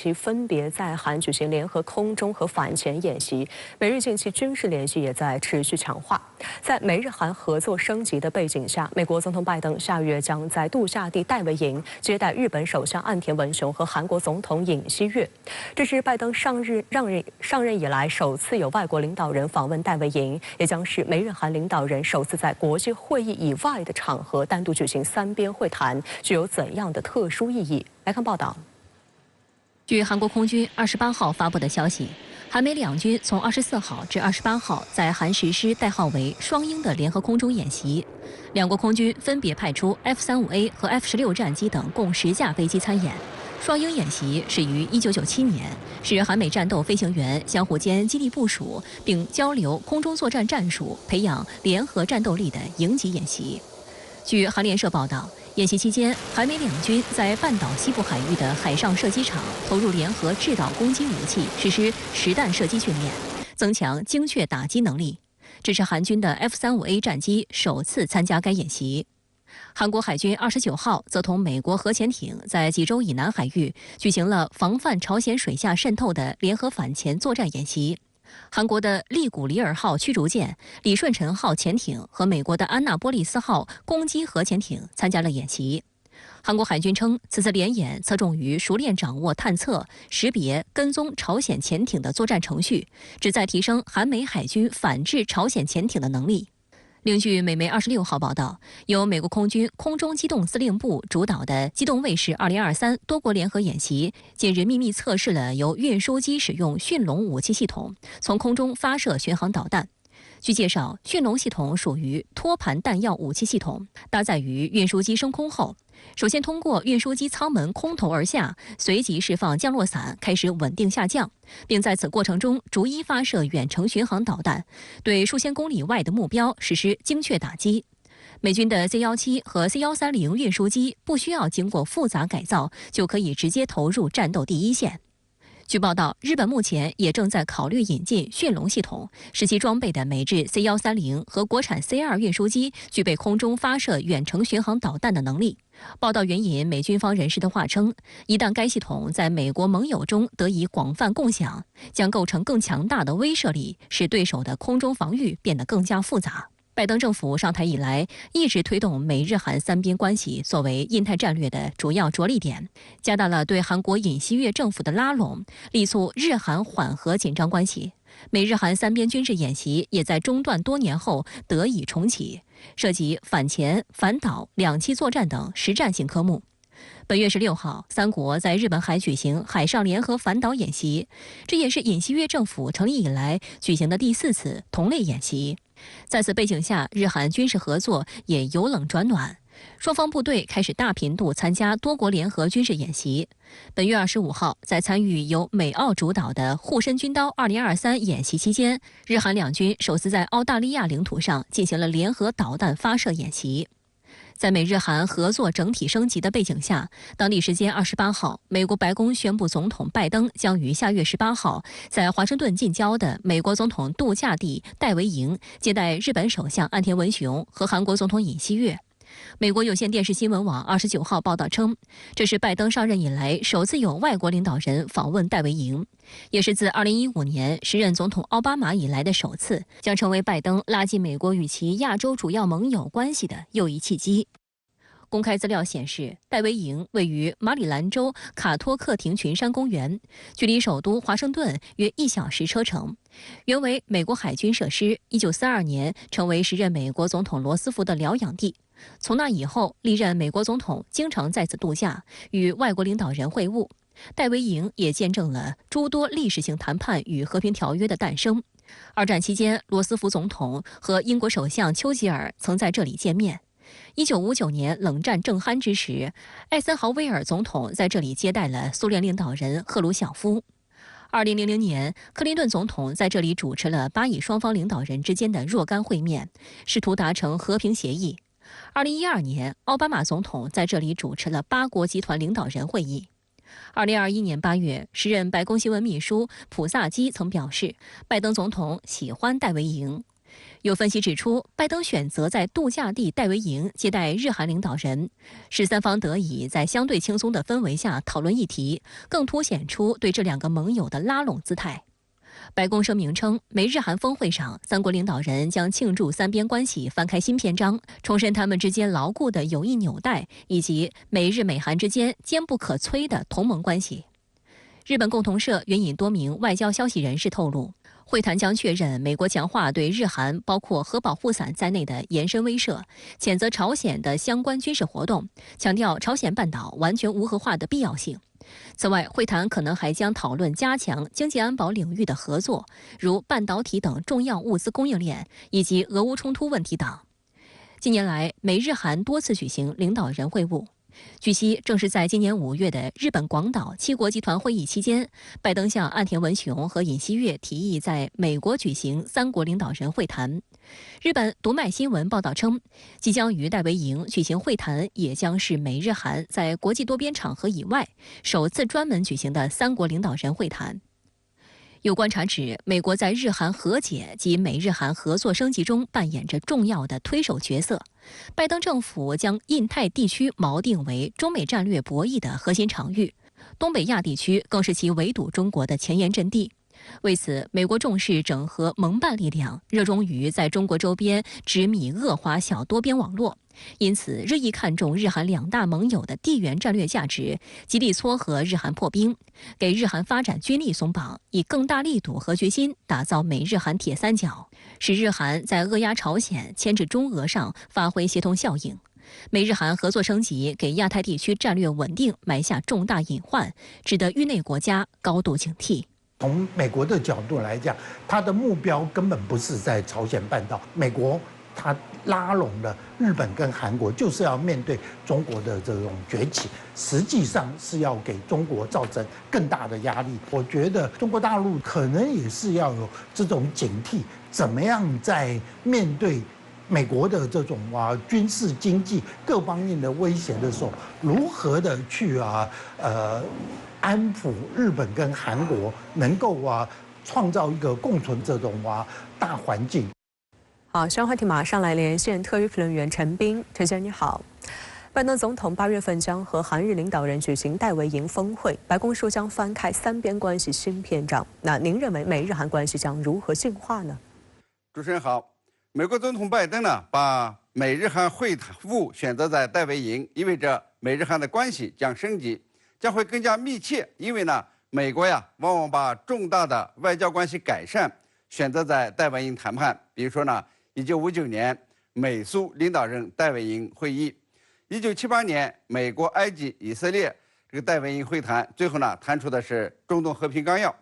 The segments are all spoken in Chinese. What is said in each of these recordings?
其分别在韩举行联合空中和反潜演习，美日近期军事联系也在持续强化。在美日韩合作升级的背景下，美国总统拜登下月将在度假地戴维营接待日本首相岸田文雄和韩国总统尹锡悦。这是拜登上任以来首次有外国领导人访问戴维营，也将是美日韩领导人首次在国际会议以外的场合单独举行三边会谈，具有怎样的特殊意义？来看报道。据韩国空军28号发布的消息，韩美两军从24号至28号在韩实施代号为“双鹰”的联合空中演习。两国空军分别派出 F-35A 和 F-16战机等共10架飞机参演。双鹰演习始于1997年，是韩美战斗飞行员相互间基地部署并交流空中作战战术、培养联合战斗力的营级演习。据韩联社报道，演习期间，韩美两军在半岛西部海域的海上射击场投入联合制导攻击武器，实施实弹射击训练，增强精确打击能力。这是韩军的 F-35A 战机首次参加该演习。韩国海军29号则同美国核潜艇在济州以南海域举行了防范朝鲜水下渗透的联合反潜作战演习。韩国的利古里尔号驱逐舰、李舜臣号潜艇和美国的安娜波利斯号攻击核潜艇参加了演习。韩国海军称，此次联演侧重于熟练掌握探测、识别、跟踪朝鲜潜艇的作战程序，旨在提升韩美海军反制朝鲜潜艇的能力。另据美媒26号报道，由美国空军空中机动司令部主导的机动卫士2023多国联合演习，近日秘密测试了由运输机使用驯龙武器系统从空中发射巡航导弹。据介绍，驯龙系统属于托盘弹药武器系统，搭载于运输机升空后，首先通过运输机舱门空投而下，随即释放降落伞，开始稳定下降，并在此过程中逐一发射远程巡航导弹，对数千公里外的目标实施精确打击。美军的 C-17和 C-130运输机不需要经过复杂改造，就可以直接投入战斗第一线。据报道，日本目前也正在考虑引进驯龙系统，使其装备的美制 C-130和国产 C-2运输机具备空中发射远程巡航导弹的能力。报道援引美军方人士的话称，一旦该系统在美国盟友中得以广泛共享，将构成更强大的威慑力，使对手的空中防御变得更加复杂。拜登政府上台以来，一直推动美日韩三边关系作为印太战略的主要着力点，加大了对韩国尹锡悦政府的拉拢，力促日韩缓和紧张关系。美日韩三边军事演习也在中断多年后得以重启，涉及反潜、反导、两栖作战等实战性科目。本月16号，三国在日本海举行海上联合反导演习，这也是尹锡悦政府成立以来举行的第4次同类演习。在此背景下，日韩军事合作也由冷转暖，双方部队开始大频度参加多国联合军事演习。本月25号，在参与由美澳主导的护身军刀2023演习期间，日韩两军首次在澳大利亚领土上进行了联合导弹发射演习。在美日韩合作整体升级的背景下，当地时间28号，美国白宫宣布，总统拜登将于下月18号在华盛顿近郊的美国总统度假地戴维营接待日本首相岸田文雄和韩国总统尹锡悦。美国有线电视新闻网29号报道称，这是拜登上任以来首次有外国领导人访问戴维营，也是自2015年时任总统奥巴马以来的首次，将成为拜登拉近美国与其亚洲主要盟友关系的又一契机。公开资料显示，戴维营位于马里兰州卡托克廷群山公园，距离首都华盛顿约1小时车程。原为美国海军设施，1942年成为时任美国总统罗斯福的疗养地。从那以后，历任美国总统经常在此度假，与外国领导人会晤。戴维营也见证了诸多历史性谈判与和平条约的诞生。二战期间，罗斯福总统和英国首相丘吉尔曾在这里见面。1959年冷战正酣之时，艾森豪威尔总统在这里接待了苏联领导人赫鲁晓夫。2000年，克林顿总统在这里主持了巴以双方领导人之间的若干会面，试图达成和平协议。2012年，奥巴马总统在这里主持了8国集团领导人会议。2021年8月，时任白宫新闻秘书普萨基曾表示，拜登总统喜欢戴维营。有分析指出，拜登选择在度假地戴维营接待日韩领导人，使三方得以在相对轻松的氛围下讨论议题，更凸显出对这两个盟友的拉拢姿态。白宫声明称，美日韩峰会上，三国领导人将庆祝三边关系翻开新篇章，重申他们之间牢固的友谊纽带，以及美日美韩之间坚不可摧的同盟关系。日本共同社援引多名外交消息人士透露，会谈将确认美国强化对日韩包括核保护伞在内的延伸威慑，谴责朝鲜的相关军事活动，强调朝鲜半岛完全无核化的必要性。此外，会谈可能还将讨论加强经济安保领域的合作，如半导体等重要物资供应链以及俄乌冲突问题等。近年来，美日韩多次举行领导人会晤。据悉，正是在今年5月的日本广岛七国集团会议期间，拜登向岸田文雄和尹锡悦提议在美国举行三国领导人会谈。日本读卖新闻报道称，即将于戴维营举行会谈，也将是美日韩在国际多边场合以外首次专门举行的三国领导人会谈。有观察指，美国在日韩和解及美日韩合作升级中扮演着重要的推手角色。拜登政府将印太地区锚定为中美战略博弈的核心场域，东北亚地区更是其围堵中国的前沿阵地。为此，美国重视整合盟办力量，热衷于在中国周边织密恶化小多边网络。因此，日益看重日韩两大盟友的地缘战略价值，极力撮合日韩破冰，给日韩发展军力松绑，以更大力度和决心打造美日韩铁三角，使日韩在扼压朝鲜、牵制中俄上发挥协同效应。美日韩合作升级给亚太地区战略稳定埋下重大隐患，值得域内国家高度警惕。从美国的角度来讲，它的目标根本不是在朝鲜半岛，美国它拉拢了日本跟韩国，就是要面对中国的这种崛起，实际上是要给中国造成更大的压力。我觉得中国大陆可能也是要有这种警惕，怎么样在面对美国的这种军事、经济各方面的威胁的时候，如何的去安抚日本跟韩国，能够创造一个共存这种大环境。好，相关话题马上来连线特约评论员陈斌。陈先生你好，拜登总统8月份将和韩日领导人举行戴维营峰会，白宫说将翻开三边关系新篇章。那您认为美日韩关系将如何进化呢？主持人好，美国总统拜登呢把美日韩会晤选择在戴维营，意味着美日韩的关系将升级，将会更加密切。因为呢，美国往往把重大的外交关系改善选择在戴维营谈判，比如说呢，1959年美苏领导人戴维营会议，1978年美国、埃及、以色列这个戴维营会谈，最后呢谈出的是中东和平纲要。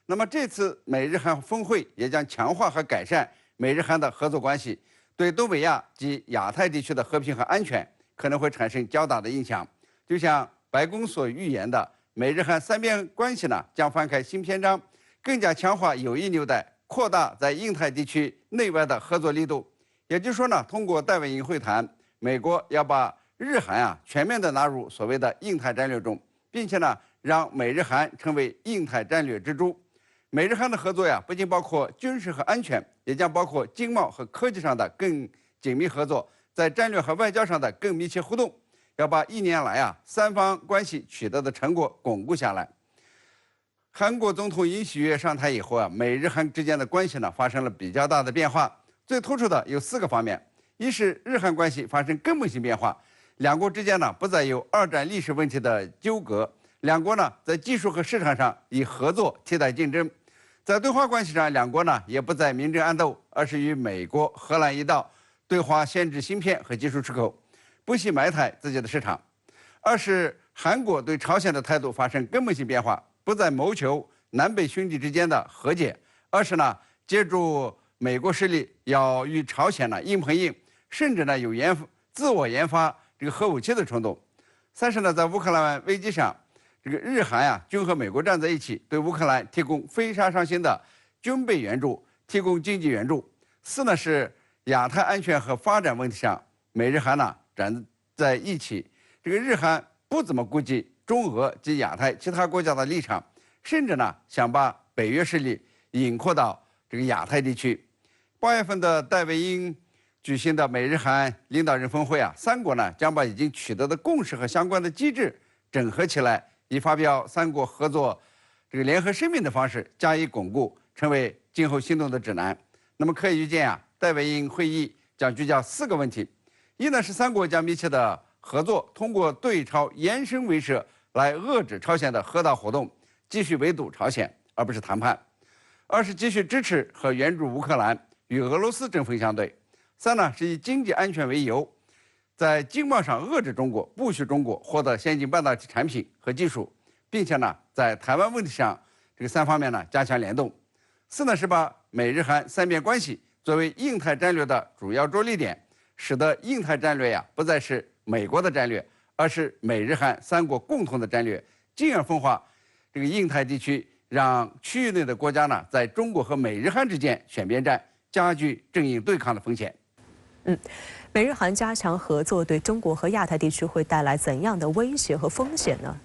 那么这次美日韩峰会也将强化和改善美日韩的合作关系，对东北亚及亚太地区的和平和安全可能会产生较大的影响。就像白宫所预言的，美日韩三边关系呢将翻开新篇章，更加强化友谊纽带，扩大在印太地区内外的合作力度。也就是说呢，通过戴维营会谈，美国要把日韩全面的纳入所谓的印太战略中，并且呢让美日韩成为印太战略支柱。美日韩的合作不仅包括军事和安全，也将包括经贸和科技上的更紧密合作，在战略和外交上的更密切互动，要把1年来三方关系取得的成果巩固下来。韩国总统尹锡悦上台以后美日韩之间的关系呢发生了比较大的变化，最突出的有4个方面：一是日韩关系发生根本性变化，两国之间呢不再有2战历史问题的纠葛，两国呢在技术和市场上以合作替代竞争。在对华关系上，两国呢也不再明争暗斗，而是与美国、荷兰一道对华限制芯片和技术出口，不惜埋汰自己的市场。二是韩国对朝鲜的态度发生根本性变化，不再谋求南北兄弟之间的和解，而是呢借助美国势力要与朝鲜呢硬碰硬，甚至呢有自我研发这个核武器的冲动。三是呢在乌克兰危机上，这个日韩均和美国站在一起，对乌克兰提供非杀伤性的军备援助，提供经济援助。四呢是亚太安全和发展问题上，美日韩呢站在一起，这个日韩不怎么顾及中俄及亚太其他国家的立场，甚至呢想把北约势力引扩到这个亚太地区。8月份的戴维营举行的美日韩领导人峰会啊，三国呢将把已经取得的共识和相关的机制整合起来，以发表三国合作联合声明的方式加以巩固，成为今后行动的指南。那么可以预见啊，戴维营会议将聚焦4个问题：一呢是三国将密切的合作，通过对朝延伸威慑来遏制朝鲜的核岛活动，继续围堵朝鲜，而不是谈判；二是继续支持和援助乌克兰，与俄罗斯针锋相对；三呢是以经济安全为由，在经贸上遏制中国，不许中国获得先进半导体产品和技术，并且呢在台湾问题上3方面呢加强联动；四呢是把美日韩三边关系作为印太战略的主要着力点，使得印太战略呀不再是美国的战略，而是美日韩三国共同的战略，进而分化印太地区，让区域内的国家呢在中国和美日韩之间选边站，加剧阵营对抗的风险。美日韩加强合作对中国和亚太地区会带来怎样的威胁和风险呢？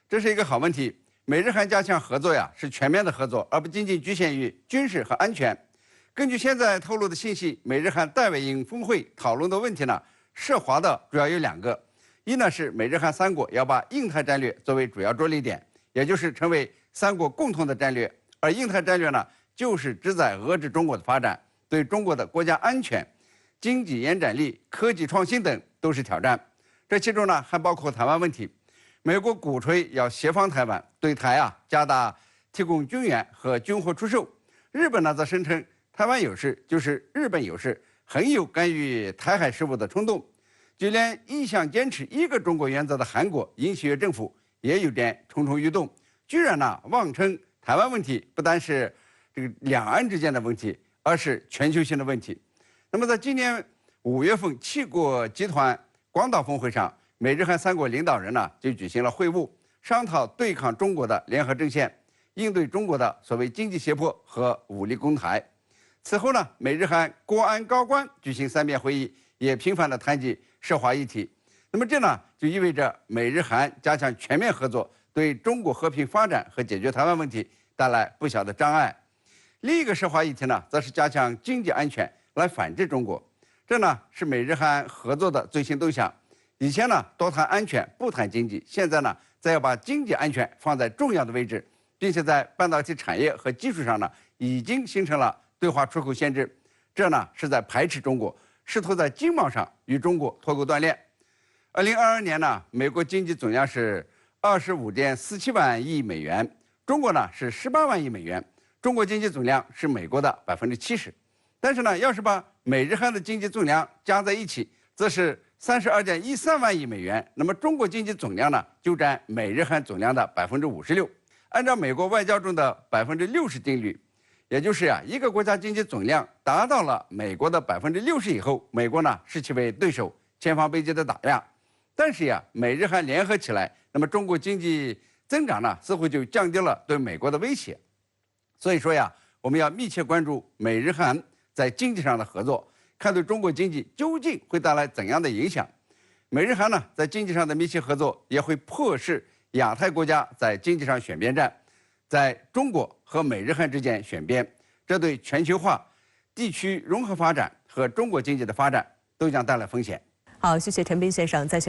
这是一个好问题。美日韩加强合作呀，是全面的合作，而不仅仅局限于军事和安全。根据现在透露的信息，美日韩戴维营峰会讨论的问题呢，涉华的主要有2个。一呢是美日韩三国要把印太战略作为主要着力点，也就是成为三国共同的战略。而印太战略呢，就是旨在遏制中国的发展，对中国的国家安全、经济延展力、科技创新等都是挑战。这其中呢，还包括台湾问题。美国鼓吹要协防台湾，对台加大提供军援和军火出售。日本呢则声称台湾有事就是日本有事，很有干预台海事务的冲动。就连一向坚持一个中国原则的韩国尹锡悦政府也有点蠢蠢欲动，居然呢妄称台湾问题不单是两岸之间的问题，而是全球性的问题。那么在今年5月份7国集团广岛峰会上，美日韩三国领导人呢就举行了会晤，商讨对抗中国的联合阵线，应对中国的所谓经济胁迫和武力攻台。此后呢，美日韩国安高官举行3边会议，也频繁地谈及涉华议题。那么这呢就意味着美日韩加强全面合作，对中国和平发展和解决台湾问题带来不小的障碍。另一个涉华议题呢，则是加强经济安全来反制中国。这呢是美日韩合作的最新动向。以前呢多谈安全不谈经济，现在呢再要把经济安全放在重要的位置，并且在半导体产业和技术上呢已经形成了对华出口限制。这呢是在排斥中国，试图在经贸上与中国脱钩断链。2022年呢，美国经济总量是25.47万亿美元，中国呢是18万亿美元，中国经济总量是美国的70%。但是呢，要是把美日韩的经济总量加在一起，则是32.13万亿美元。那么中国经济总量呢，就占美日韩总量的56%。按照美国外交中的60%定律，也就是一个国家经济总量达到了美国的60%以后，美国呢视其为对手，千方百计的打压。但是美日韩联合起来，那么中国经济增长呢，似乎就降低了对美国的威胁。所以说我们要密切关注美日韩在经济上的合作，看对中国经济究竟会带来怎样的影响。美日韩呢在经济上的密切合作，也会迫使亚太国家在经济上选边站，在中国和美日韩之间选边，这对全球化、地区融合发展和中国经济的发展都将带来风险。好，谢谢陈斌先生在线。